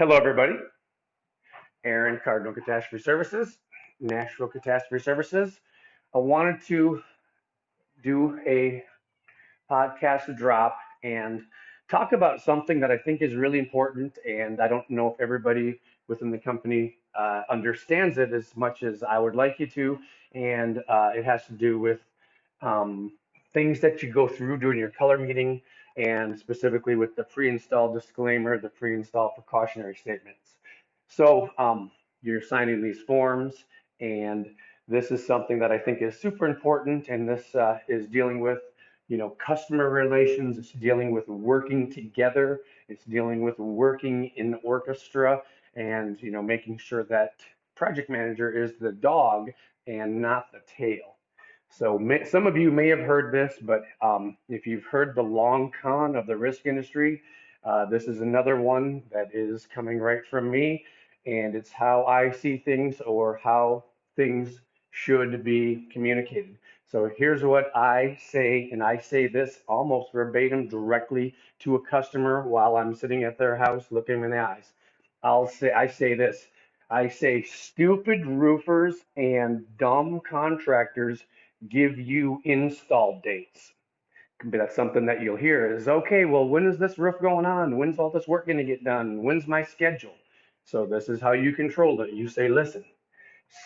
Hello, everybody. Aaron, Cardinal Catastrophe Services, Nashville Catastrophe Services. I wanted to do a podcast drop and talk about something that I think is really important. And I don't know if everybody within the company understands it as much as I would like you to. And it has to do with um, things that you go through during your color meeting, and specifically with the pre-install disclaimer, the pre-install precautionary statements. So you're signing these forms, and this is something that I think is super important, and this is dealing with customer relations. It's dealing with working together. It's dealing with working in orchestra, and making sure that project manager is the dog and not the tail. So some of you may have heard this, but if you've heard the long con of the risk industry, this is another one that is coming right from me, and it's how I see things, or how things should be communicated. So here's what I say, and I say this almost verbatim directly to a customer while I'm sitting at their house looking them in the eyes. I say this. I say stupid roofers and dumb contractors give you install dates. That's something that you'll hear is, okay, well, when is this roof going on? When's all this work going to get done? When's my schedule? So this is how you control it. You say, listen,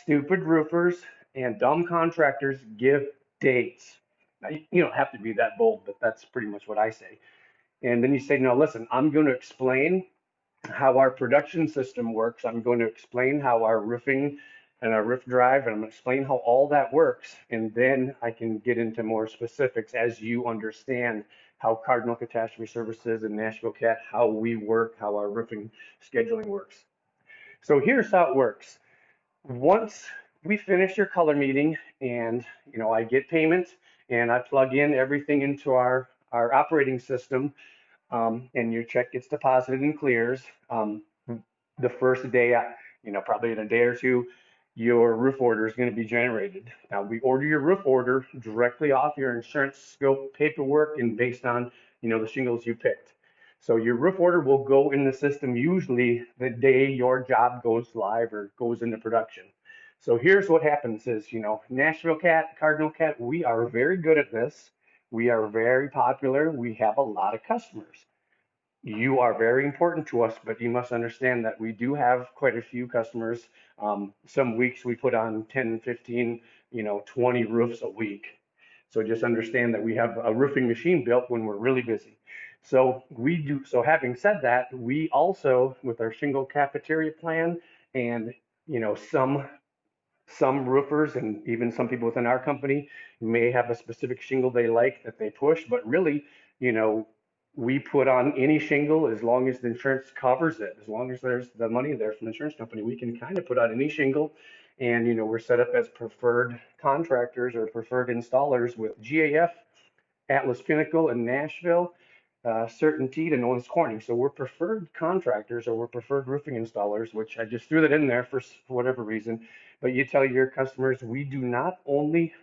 stupid roofers and dumb contractors give dates. Now, you don't have to be that bold, but that's pretty much what I say. And then you say, no, listen, I'm going to explain how our production system works. I'm going to explain how our roofing and our roof drive, and I'm going to explain how all that works. And then I can get into more specifics as you understand how Cardinal Catastrophe Services and Nashville Cat, how we work, how our roofing scheduling works. So here's how it works. Once we finish your color meeting, and I get payment, and I plug in everything into our operating system, and your check gets deposited and clears. The first day, probably in a day or two, your roof order is going to be generated. Now, we order your roof order directly off your insurance scope paperwork and based on, the shingles you picked. So your roof order will go in the system usually the day your job goes live or goes into production. So here's what happens is, Nashville Cat, Cardinal Cat, we are very good at this. We are very popular. We have a lot of customers. You are very important to us, but you must understand that we do have quite a few customers. Some weeks we put on 10, 15, 20 roofs a week. So just understand that we have a roofing machine built when we're really busy. So we do. So having said that, we also, with our shingle cafeteria plan, and some roofers and even some people within our company may have a specific shingle they like that they push, but really, you know, we put on any shingle as long as the insurance covers it. As long as there's the money there from the insurance company, we can kind of put on any shingle. And, we're set up as preferred contractors or preferred installers with GAF, Atlas Pinnacle in Nashville, CertainTeed, and Owens Corning. So we're preferred contractors, or we're preferred roofing installers, which I just threw that in there for whatever reason. But you tell your customers we do not only,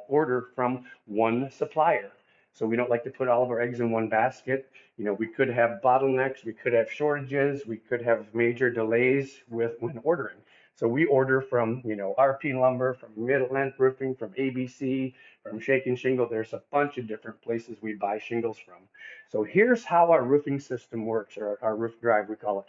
order from one supplier. So we don't like to put all of our eggs in one basket. We could have bottlenecks, we could have shortages, we could have major delays with when ordering. So we order from, RP Lumber, from Midland Roofing, from ABC, from Shake and Shingle. There's a bunch of different places we buy shingles from. So here's how our roofing system works, or our roof drive, we call it.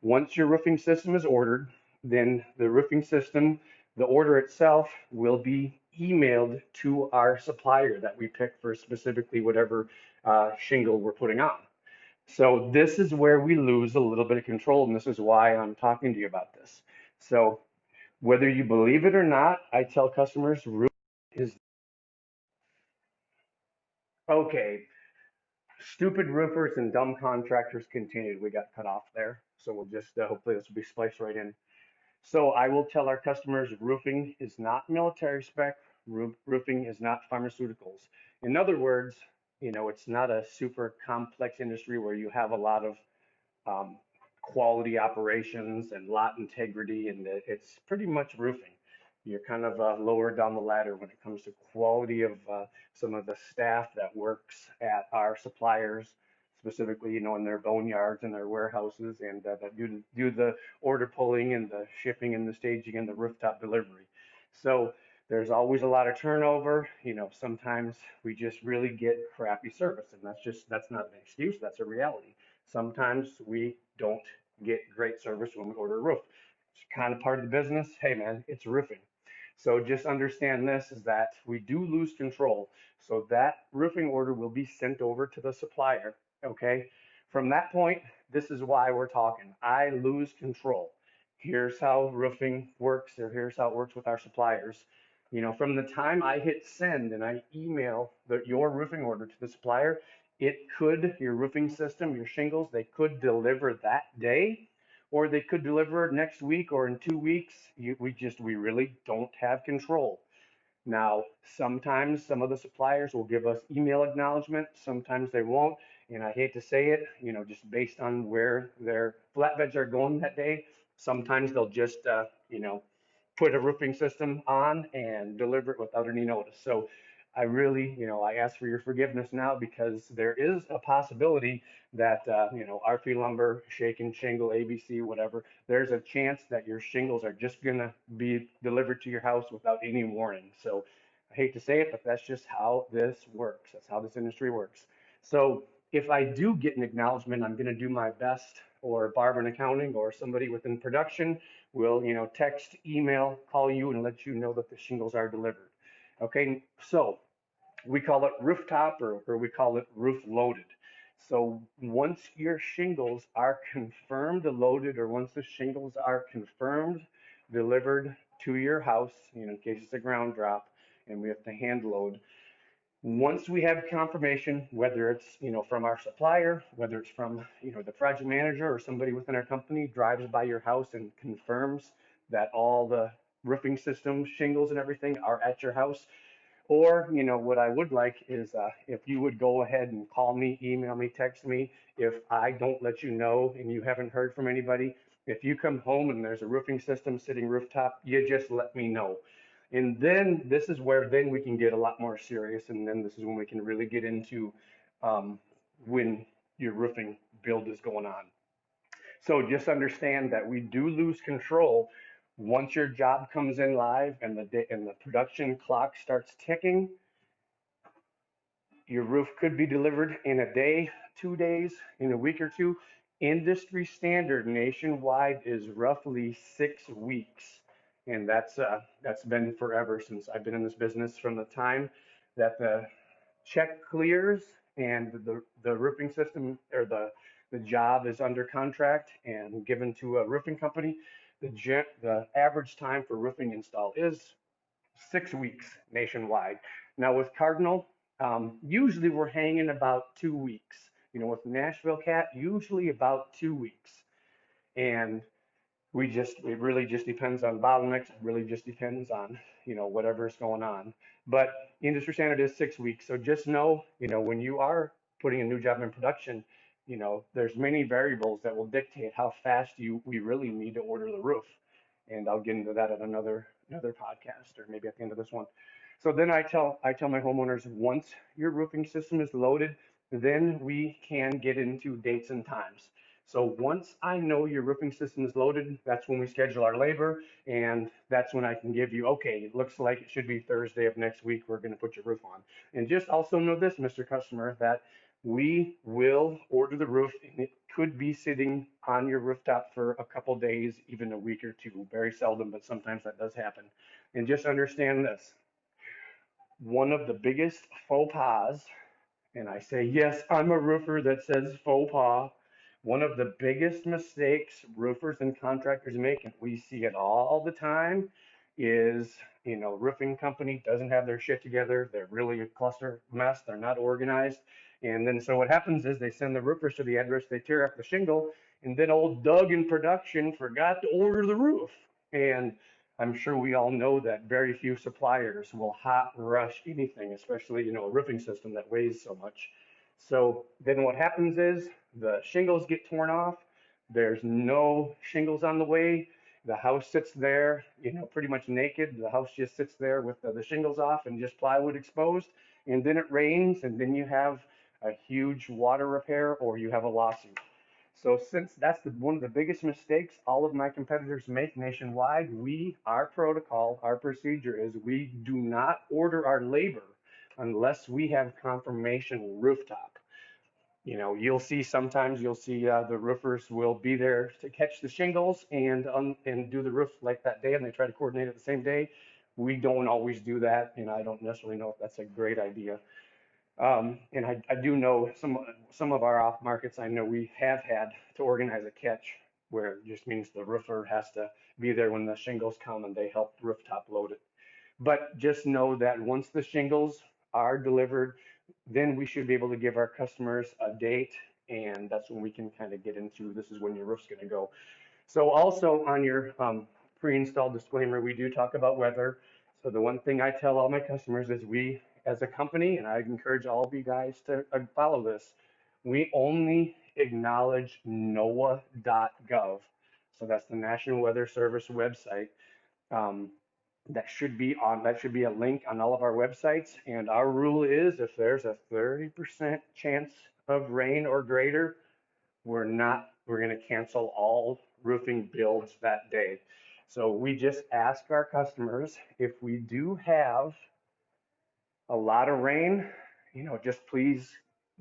Once your roofing system is ordered, then the roofing system, the order itself will be emailed to our supplier that we pick for specifically whatever shingle we're putting on. So this is where we lose a little bit of control, and this is why I'm talking to you about this. So whether you believe it or not, I tell customers roof is okay. Stupid roofers and dumb contractors continued. We got cut off there. So we'll just hopefully this will be spliced right in. So I will tell our customers roofing is not military spec, roofing is not pharmaceuticals. In other words, it's not a super complex industry where you have a lot of um, quality operations and lot integrity, and it's pretty much roofing. You're kind of lower down the ladder when it comes to quality of some of the staff that works at our suppliers, specifically, in their boneyards and their warehouses, and that do the order pulling and the shipping and the staging and the rooftop delivery. So there's always a lot of turnover. Sometimes we just really get crappy service, and that's not an excuse. That's a reality. Sometimes we don't get great service when we order a roof. It's kind of part of the business. Hey man, it's roofing. So just understand this is that we do lose control. So that roofing order will be sent over to the supplier. Okay. From that point, this is why we're talking. I lose control. Here's how roofing works, or here's how it works with our suppliers. From the time I hit send and I email your roofing order to the supplier, your roofing system, your shingles, they could deliver that day, or they could deliver next week or in 2 weeks. We really don't have control. Now, sometimes some of the suppliers will give us email acknowledgement, sometimes they won't. And I hate to say it, just based on where their flatbeds are going that day, sometimes they'll just, put a roofing system on and deliver it without any notice. So I really, I ask for your forgiveness now, because there is a possibility that, RP Lumber, Shake and Shingle, ABC, whatever, there's a chance that your shingles are just going to be delivered to your house without any warning. So I hate to say it, but that's just how this works. That's how this industry works. So if I do get an acknowledgement, I'm going to do my best, or Barb in accounting or somebody within production will, text, email, call you and let you know that the shingles are delivered. Okay, so we call it rooftop, or we call it roof loaded. So once your shingles are confirmed loaded, or once the shingles are confirmed delivered to your house, in case it's a ground drop and we have to hand load, once we have confirmation, whether it's, from our supplier, whether it's from, the project manager, or somebody within our company drives by your house and confirms that all the roofing systems, shingles and everything are at your house. Or, what I would like is, if you would go ahead and call me, email me, text me. If I don't let you know and you haven't heard from anybody, if you come home and there's a roofing system sitting rooftop, you just let me know. And then this is where then we can get a lot more serious. And then this is when we can really get into, when your roofing build is going on. So just understand that we do lose control once your job comes in live and the production clock starts ticking. Your roof could be delivered in a day, 2 days, in a week or two. Industry standard nationwide is roughly 6 weeks, and that's been forever since I've been in this business. From the time that the check clears and the roofing system, or the job is under contract and given to a roofing company, the average time for roofing install is 6 weeks nationwide. Now with Cardinal, usually we're hanging about 2 weeks. With Nashville Cat, usually about 2 weeks. And it really just depends on bottlenecks. It really just depends on, whatever's going on. But industry standard is 6 weeks. So just know, when you are putting a new job in production, there's many variables that will dictate how fast we really need to order the roof. And I'll get into that at another podcast, or maybe at the end of this one. So then I tell my homeowners, once your roofing system is loaded, then we can get into dates and times. So once I know your roofing system is loaded, that's when we schedule our labor, and that's when I can give you, okay, it looks like it should be Thursday of next week, we're going to put your roof on. And just also know this, Mr. Customer, that we will order the roof, and it could be sitting on your rooftop for a couple days, even a week or two. Very seldom, but sometimes that does happen. And just understand this, one of the biggest faux pas, and I say, yes, I'm a roofer that says faux pas. One of the biggest mistakes roofers and contractors make, and we see it all the time, is, roofing company doesn't have their shit together. They're really a cluster mess. They're not organized. And then so what happens is they send the roofers to the address, they tear up the shingle, and then old Doug in production forgot to order the roof. And I'm sure we all know that very few suppliers will hot rush anything, especially, a roofing system that weighs so much. So then what happens is the shingles get torn off. There's no shingles on the way. The house sits there, pretty much naked. The house just sits there with the shingles off and just plywood exposed. And then it rains, and then you have a huge water repair, or you have a lawsuit. So since that's one of the biggest mistakes all of my competitors make nationwide, our protocol, our procedure is we do not order our labor unless we have confirmation rooftop. You'll see the roofers will be there to catch the shingles and do the roof like that day, and they try to coordinate it the same day. We don't always do that, and I don't necessarily know if that's a great idea. And I do know some of our off markets. I know we have had to organize a catch where it just means the roofer has to be there when the shingles come and they help rooftop load it. But just know that once the shingles are delivered, then we should be able to give our customers a date, and that's when we can kind of get into this is when your roof's going to go. So also on your pre-installed disclaimer, we do talk about weather. So the one thing I tell all my customers is we, as a company, and I encourage all of you guys to follow this, we only acknowledge NOAA.gov. So that's the National Weather Service website. Um, that should be a link on all of our websites. And our rule is if there's a 30% chance of rain or greater, we're going to cancel all roofing builds that day. So we just ask our customers if we do have a lot of rain, just please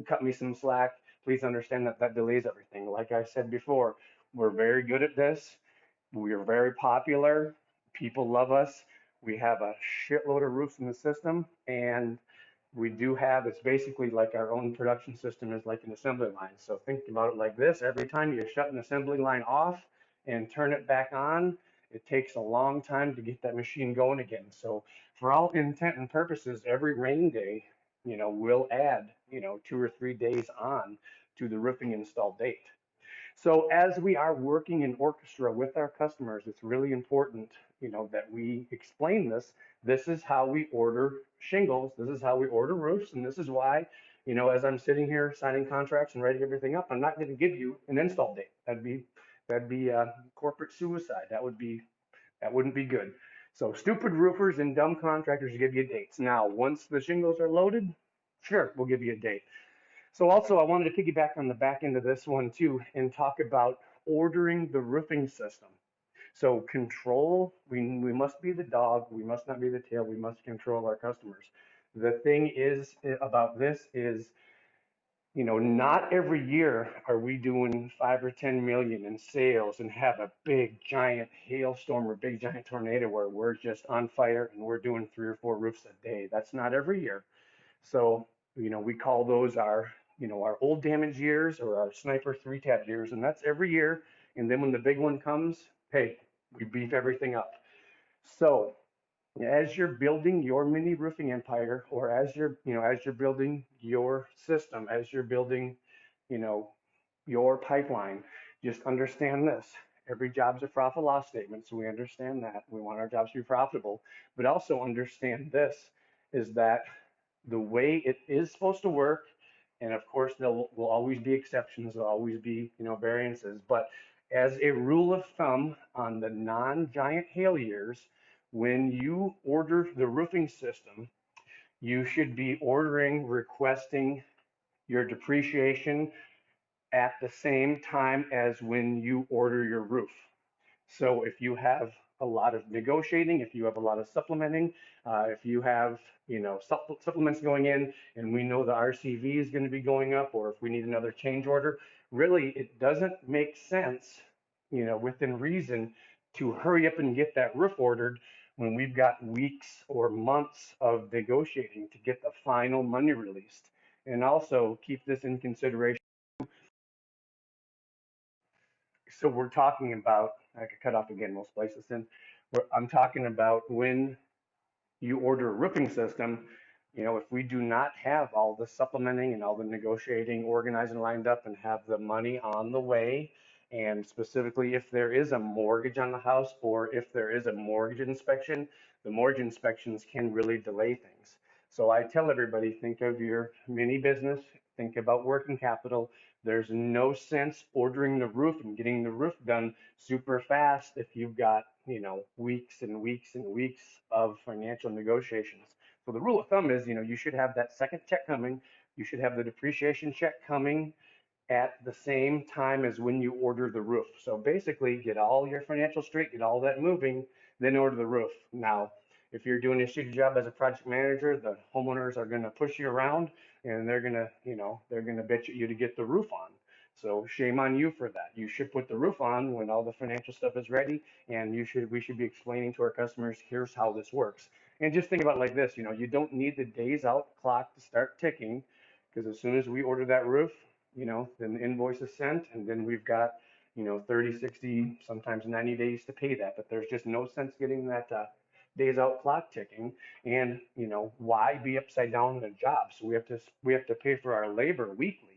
cut me some slack. Please understand that that delays everything. Like I said before, we're very good at this. We are very popular. People love us. We have a shitload of roofs in the system, and we do have, it's basically like our own production system is like an assembly line. So think about it like this. Every time you shut an assembly line off and turn it back on, it takes a long time to get that machine going again. So for all intent and purposes, every rain day, we'll add, 2 or 3 days on to the roofing install date. So as we are working in orchestra with our customers, it's really important, that we explain this. This is how we order shingles. This is how we order roofs, and this is why, as I'm sitting here signing contracts and writing everything up, I'm not going to give you an install date. That'd be corporate suicide. That wouldn't be good. So stupid roofers and dumb contractors give you dates. Now, once the shingles are loaded, sure, we'll give you a date. So also, I wanted to piggyback on the back end of this one too and talk about ordering the roofing system. So control, we must be the dog, we must not be the tail, we must control our customers. The thing is about this is, not every year are we doing 5 or 10 million in sales and have a big giant hailstorm or big giant tornado where we're just on fire and we're doing 3 or 4 roofs a day. That's not every year. So, we call those our old damage years or our sniper 3-tab years, and that's every year. And then when the big one comes, hey, we beef everything up. So, as you're building your mini roofing empire, or as you're building your system, as you're building, you know, your pipeline, just understand this. Every job's a profit and loss statement, so we understand that. We want our jobs to be profitable, but also understand this is that the way it is supposed to work, and of course there will always be exceptions, there'll always be, variances, but as a rule of thumb on the non-giant hail years, when you order the roofing system, you should be requesting your depreciation at the same time as when you order your roof. So if you have a lot of negotiating, if you have a lot of supplementing, if you have, supplements going in and we know the RCV is going to be going up, or if we need another change order, really it doesn't make sense, within reason to hurry up and get that roof ordered when we've got weeks or months of negotiating to get the final money released. And also keep this in consideration. So we're talking about, I could cut off again, we'll splice this in. I'm talking about when you order a roofing system, if we do not have all the supplementing and all the negotiating organized and lined up and have the money on the way, and specifically if there is a mortgage on the house or if there is a mortgage inspection, the mortgage inspections can really delay things. So I tell everybody, think of your mini business, think about working capital. There's no sense ordering the roof and getting the roof done super fast if you've got, weeks and weeks and weeks of financial negotiations. So the rule of thumb is, you should have that second check coming You should have the depreciation check coming at the same time as when you order the roof. So basically, get all your financial straight, get all that moving, then order the roof. Now, if you're doing a shitty job as a project manager, the homeowners are going to push you around and they're going to, they're going to bitch at you to get the roof on. So shame on you for that. You should put the roof on when all the financial stuff is ready, and we should be explaining to our customers, here's how this works. And just think about it like this, you don't need the days out clock to start ticking, because as soon as we order that roof, then the invoice is sent, and then we've got, 30, 60, sometimes 90 days to pay that. But there's just no sense getting that days out clock ticking. And, why be upside down in a job? So we have to pay for our labor weekly.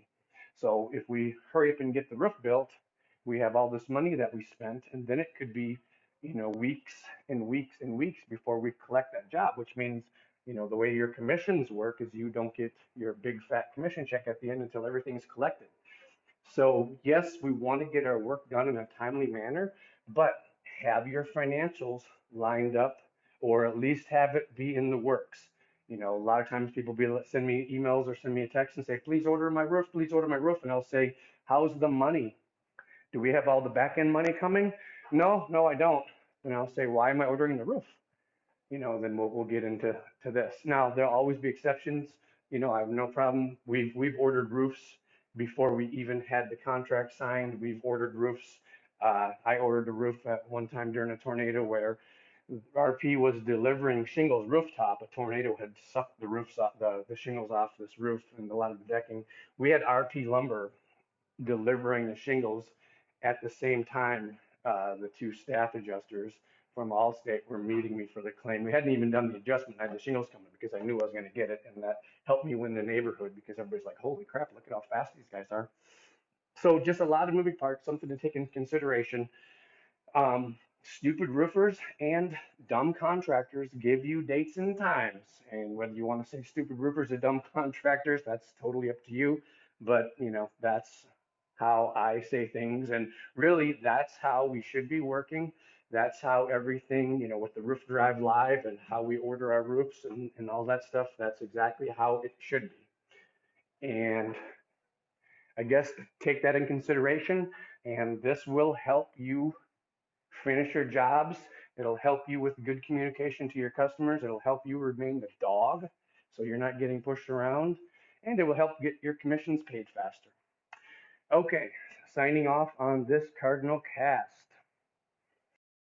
So if we hurry up and get the roof built, we have all this money that we spent, and then it could be, weeks and weeks and weeks before we collect that job, which means, the way your commissions work is you don't get your big fat commission check at the end until everything's collected. So yes, we want to get our work done in a timely manner, but have your financials lined up, or at least have it be in the works. A lot of times people send me emails or send me a text and say, please order my roof. And I'll say, how's the money? Do we have all the back end money coming? No, no, I don't. And I'll say, why am I ordering the roof? Then we'll get into this. Now there'll always be exceptions. I have no problem. We've ordered roofs before we even had the contract signed. We've ordered roofs. I ordered a roof at one time during a tornado where RP was delivering shingles rooftop. A tornado had sucked the roofs off, the shingles off this roof and a lot of the decking. We had RP lumber delivering the shingles at the same time. The two staff adjusters from Allstate were meeting me for the claim. We hadn't even done the adjustment. I had the shingles coming because I knew I was going to get it, and that helped me win the neighborhood because everybody's like, "Holy crap! Look at how fast these guys are." So just a lot of moving parts, something to take into consideration. Stupid roofers and dumb contractors give you dates and times. And whether you want to say stupid roofers or dumb contractors, that's totally up to you. But, that's how I say things. And really, that's how we should be working. That's how everything, with the Roof Drive Live and how we order our roofs and all that stuff, that's exactly how it should be. And I guess take that in consideration. And this will help you finish your jobs. It'll help you with good communication to your customers. It'll help you remain the dog so you're not getting pushed around. And it will help get your commissions paid faster. Okay, signing off on this Cardinal Cast.